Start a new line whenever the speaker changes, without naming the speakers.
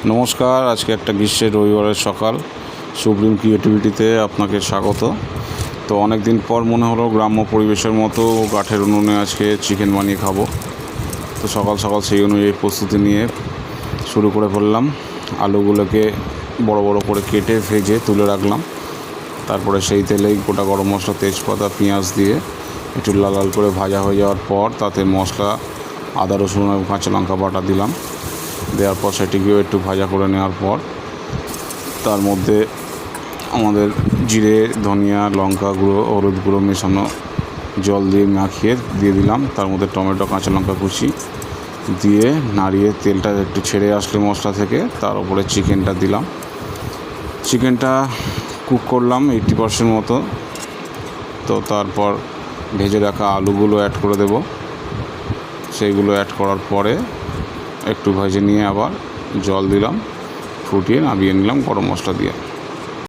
নমস্কার, আজকে একটা গ্রীষ্মের রবিবারের সকাল সুপ্রিম ক্রিয়েটিভিটিতে আপনাকে স্বাগত। তো অনেক দিন পর মনে হলো গ্রাম্য পরিবেশের মতো কাঠের উনুনে আজকে চিকেন বানিয়ে খাবো। তো সকাল সকাল সেই অনুযায়ী প্রস্তুতি নিয়ে শুরু করে ফেললাম। আলুগুলোকে বড় বড় করে কেটে ভেজে তুলে রাখলাম। তারপরে সেই তেলেই গোটা গরম মশলা, তেজপাতা, পেঁয়াজ দিয়ে একটু লাল লাল করে ভাজা হয়ে যাওয়ার পর তাতে মশলা, আদা, রসুন এবং কাঁচা লঙ্কা বাটা দিলাম। দেওয়ার পর সেটিকেও একটু ভাজা করে নেওয়ার পর তার মধ্যে আমাদের জিরে, ধনিয়া, লঙ্কা গুঁড়ো, হলুদ গুঁড়ো মেশানো জল দিয়ে মাখিয়ে দিয়ে দিলাম। তার মধ্যে টমেটো, কাঁচা লঙ্কা কুচি দিয়ে নাড়িয়ে তেলটা একটু ছেড়ে আসলে মশলা থেকে তার উপরে চিকেনটা দিলাম। চিকেনটা কুক করলাম 80% মতো। তো তারপর ভেজে রাখা আলুগুলো অ্যাড করে দেব। সেইগুলো অ্যাড করার পরে একটু ভেজে নিয়ে আবার জল দিলাম, ফুটিয়ে নামিয়ে নিলাম গরম মশলা দিয়ে।